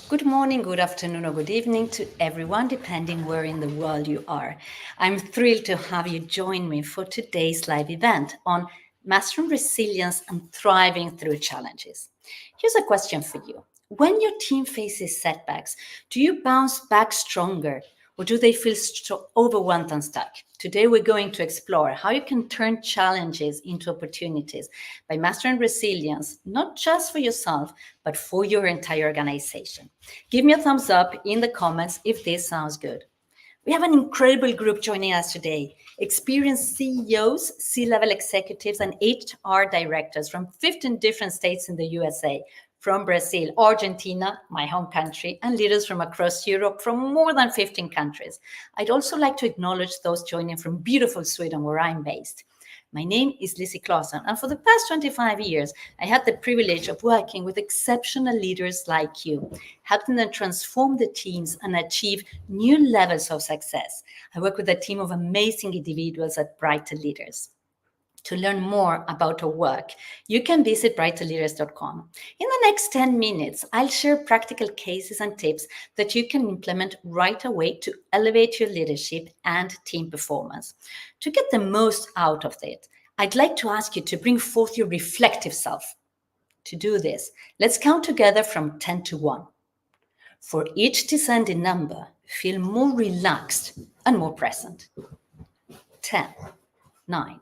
Good morning, good afternoon, or good evening to everyone, depending where in the world you are. I'm thrilled to have you join me for today's live event on mastering resilience and thriving through challenges. Here's a question for you. When your team faces setbacks, do you bounce back stronger or do they feel overwhelmed and stuck? Today, we're going to explore how you can turn challenges into opportunities by mastering resilience, not just for yourself, but for your entire organization. Give me a thumbs up in the comments if this sounds good. We have an incredible group joining us today. Experienced CEOs, C level executives, and HR directors from 15 different states in the USA, from Brazil, Argentina, my home country, and leaders from across Europe from more than 15 countries. I'd also like to acknowledge those joining from beautiful Sweden, where I'm based. My name is Lizzie Clausen, and for the past 25 years, I had the privilege of working with exceptional leaders like you, helping them transform the teams and achieve new levels of success. I work with a team of amazing individuals at Brighter Leaders. To learn more about our work, you can visit brighterleaders.com. In the next 10 minutes, I'll share practical cases and tips that you can implement right away to elevate your leadership and team performance. To get the most out of it, I'd like to ask you to bring forth your reflective self. To do this, let's count together from 10 to 1. For each descending number, feel more relaxed and more present. 10, 9,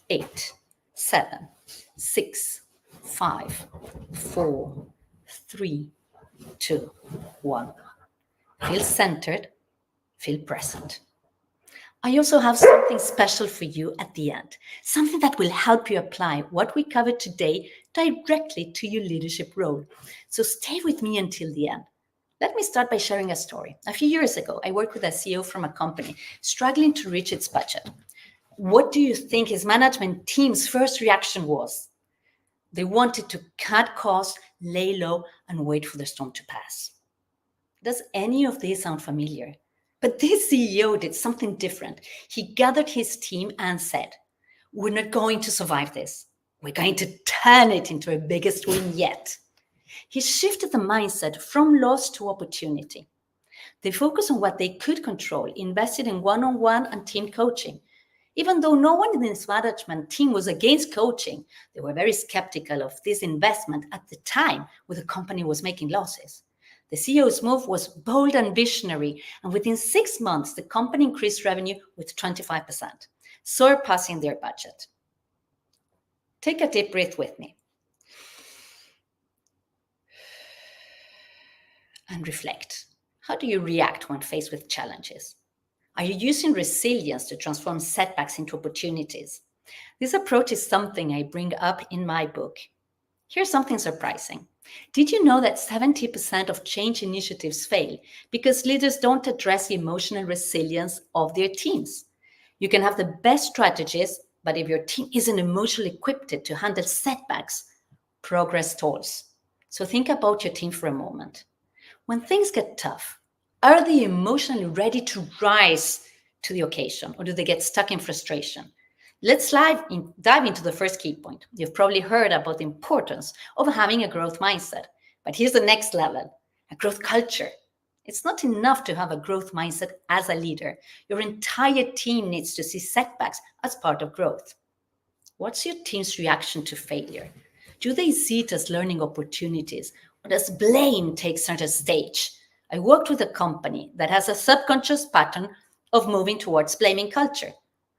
8, 7, 6, 5, 4, 3, 2, 1. Feel centered, feel present. I also have something special for you at the end, something that will help you apply what we covered today directly to your leadership role. So stay with me until the end. Let me start by sharing a story. A few years ago, I worked with a CEO from a company struggling to reach its budget. What do you think his management team's first reaction was? They wanted to cut costs, lay low, and wait for the storm to pass. Does any of this sound familiar? But this CEO did something different. He gathered his team and said, "We're not going to survive this. We're going to turn it into our biggest win yet." He shifted the mindset from loss to opportunity. They focused on what they could control, invested in one-on-one and team coaching. Even though no one in this management team was against coaching, they were very skeptical of this investment at the time when the company was making losses. The CEO's move was bold and visionary, and within 6 months, the company increased revenue with 25%, surpassing their budget. Take a deep breath with me and reflect. How do you react when faced with challenges? Are you using resilience to transform setbacks into opportunities? This approach is something I bring up in my book. Here's something surprising. Did you know that 70% of change initiatives fail because leaders don't address the emotional resilience of their teams? You can have the best strategies, but if your team isn't emotionally equipped to handle setbacks, progress stalls. So think about your team for a moment. When things get tough, are they emotionally ready to rise to the occasion, or do they get stuck in frustration? Let's dive into the first key point. You've probably heard about the importance of having a growth mindset, but here's the next level, a growth culture. It's not enough to have a growth mindset as a leader. Your entire team needs to see setbacks as part of growth. What's your team's reaction to failure? Do they see it as learning opportunities, or does blame take center stage? I worked with a company that has a subconscious pattern of moving towards blaming culture.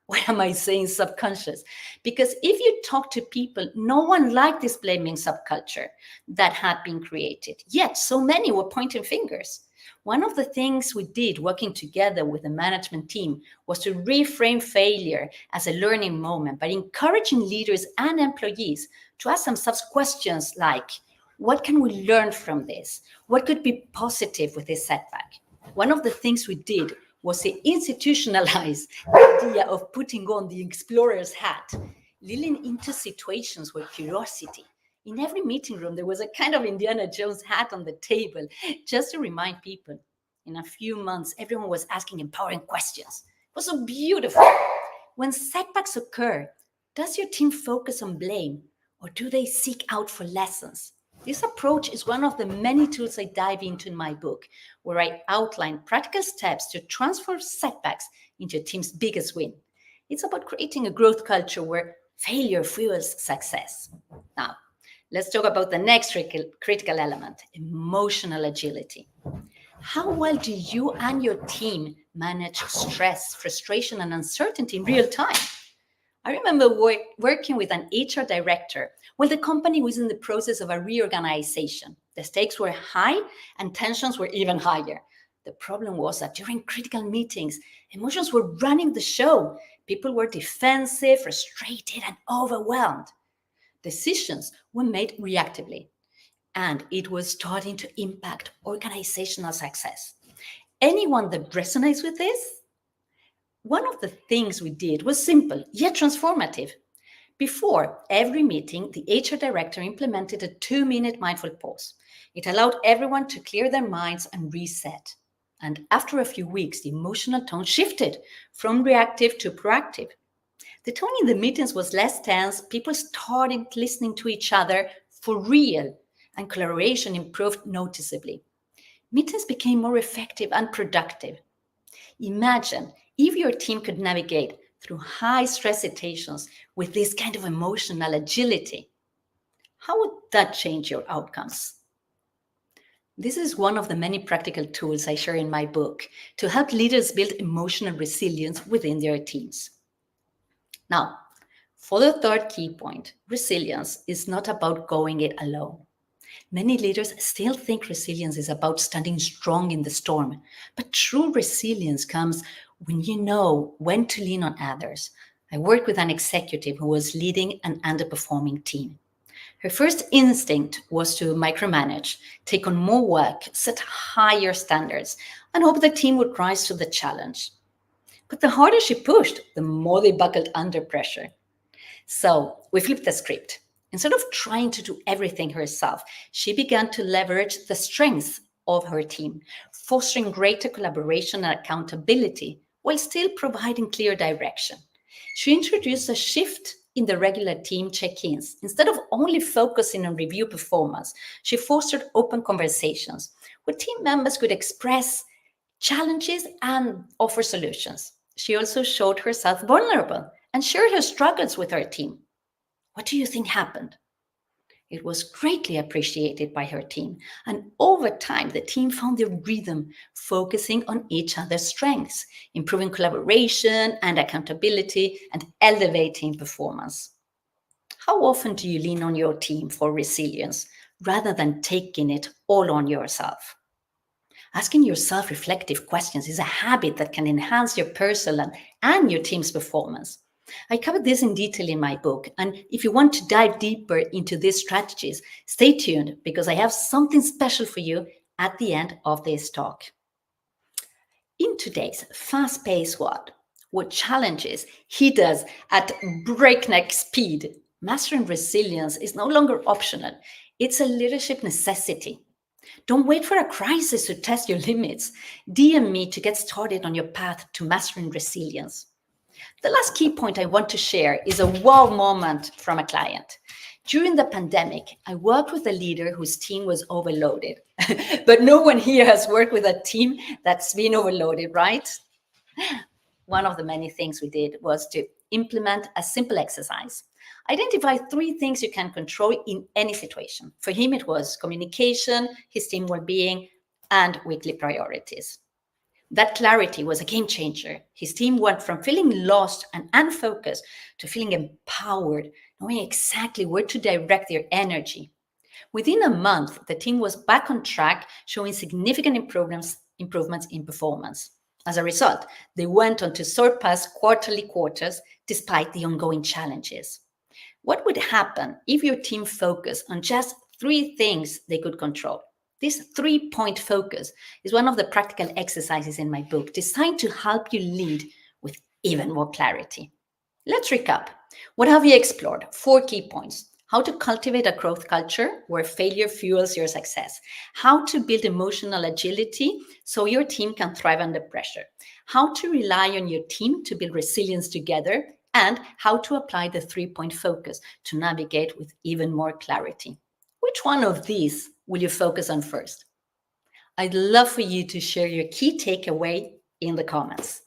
Why am I saying subconscious? Because if you talk to people, no one liked this blaming subculture that had been created. Yet, so many were pointing fingers. One of the things we did working together with the management team was to reframe failure as a learning moment by encouraging leaders and employees to ask themselves questions like, what can we learn from this? What could be positive with this setback? One of the things we did was to institutionalize the idea of putting on the explorer's hat, leaning into situations where curiosity. In every meeting room, there was a kind of Indiana Jones hat on the table, just to remind people. In a few months, everyone was asking empowering questions. It was so beautiful. When setbacks occur, does your team focus on blame, or do they seek out for lessons? This approach is one of the many tools I dive into in my book, where I outline practical steps to transform setbacks into a team's biggest win. It's about creating a growth culture where failure fuels success. Now, let's talk about the next critical element, emotional agility. How well do you and your team manage stress, frustration, and uncertainty in real time? I remember working with an HR director when the company was in the process of a reorganization. The stakes were high and tensions were even higher. The problem was that during critical meetings, emotions were running the show. People were defensive, frustrated, and overwhelmed. Decisions were made reactively, and it was starting to impact organizational success. Anyone that resonates with this? One of the things we did was simple yet transformative. Before every meeting, the HR director implemented a 2-minute mindful pause. It allowed everyone to clear their minds and reset. And after a few weeks, the emotional tone shifted from reactive to proactive. The tone in the meetings was less tense, people started listening to each other for real, and collaboration improved noticeably. Meetings became more effective and productive. Imagine if your team could navigate through high stress situations with this kind of emotional agility. How would that change your outcomes? This is one of the many practical tools I share in my book to help leaders build emotional resilience within their teams. Now, for the third key point, resilience is not about going it alone. Many leaders still think resilience is about standing strong in the storm, but true resilience comes when you know when to lean on others. I worked with an executive who was leading an underperforming team. Her first instinct was to micromanage, take on more work, set higher standards, and hope the team would rise to the challenge. But the harder she pushed, the more they buckled under pressure. So we flipped the script. Instead of trying to do everything herself, she began to leverage the strengths of her team, fostering greater collaboration and accountability while still providing clear direction. She introduced a shift in the regular team check-ins. Instead of only focusing on review performance, she fostered open conversations where team members could express challenges and offer solutions. She also showed herself vulnerable and shared her struggles with her team. What do you think happened? It was greatly appreciated by her team, and over time, the team found their rhythm, focusing on each other's strengths, improving collaboration and accountability, and elevating performance. How often do you lean on your team for resilience rather than taking it all on yourself? Asking yourself reflective questions is a habit that can enhance your personal and your team's performance. I covered this in detail in my book, and if you want to dive deeper into these strategies, stay tuned because I have something special for you at the end of this talk. In today's fast-paced world, with challenges hit us at breakneck speed, mastering resilience is no longer optional. It's a leadership necessity. Don't wait for a crisis to test your limits. DM me to get started on your path to mastering resilience. The last key point I want to share is a wow moment from a client. During the pandemic, I worked with a leader whose team was overloaded. But no one here has worked with a team that's been overloaded, right? One of the many things we did was to implement a simple exercise. Identify 3 things you can control in any situation. For him, it was communication, his team well-being, and weekly priorities. That clarity was a game changer. His team went from feeling lost and unfocused to feeling empowered, knowing exactly where to direct their energy. Within a month, the team was back on track, showing significant improvements in performance. As a result, they went on to surpass quarterly quotas despite the ongoing challenges. What would happen if your team focused on just 3 things they could control? This 3-point focus is one of the practical exercises in my book designed to help you lead with even more clarity. Let's recap. What have we explored? 4 key points. How to cultivate a growth culture where failure fuels your success. How to build emotional agility so your team can thrive under pressure. How to rely on your team to build resilience together. And how to apply the 3-point focus to navigate with even more clarity. Which which one of these will you focus on first? I'd love for you to share your key takeaway in the comments.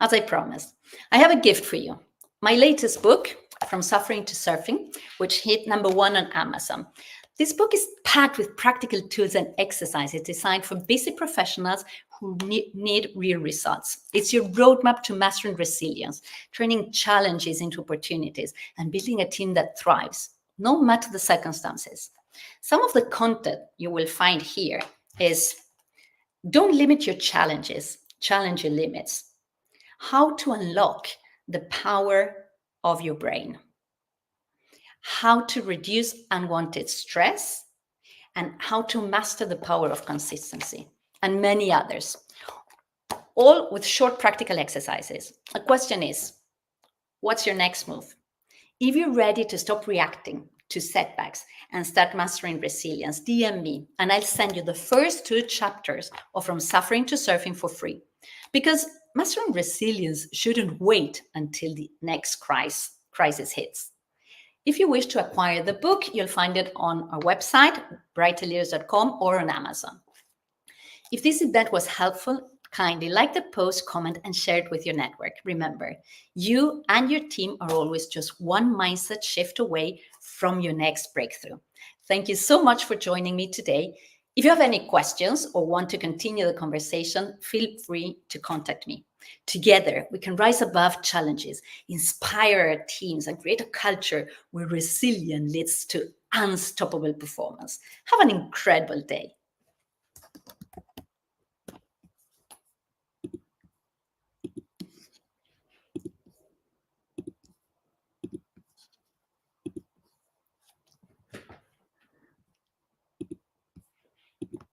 As I promised, I have a gift for you. My latest book, From Suffering to Surfing, which hit #1 on Amazon. This book is packed with practical tools and exercises designed for busy professionals who need real results. It's your roadmap to mastering resilience, turning challenges into opportunities, and building a team that thrives, no matter the circumstances. Some of the content you will find here is: don't limit your challenges, challenge your limits. How to unlock the power of your brain. How to reduce unwanted stress, and how to master the power of consistency, and many others, all with short practical exercises. The question is, what's your next move? If you're ready to stop reacting to setbacks and start mastering resilience, DM me and I'll send you the first 2 chapters of From Suffering to Surfing for free. Because mastering resilience shouldn't wait until the next crisis hits. If you wish to acquire the book, you'll find it on our website, brighterleaders.com, or on Amazon. If this event was helpful, kindly like the post, comment, and share it with your network. Remember, you and your team are always just one mindset shift away from your next breakthrough. Thank you so much for joining me today. If you have any questions or want to continue the conversation, feel free to contact me. Together, we can rise above challenges, inspire our teams, and create a culture where resilience leads to unstoppable performance. Have an incredible day.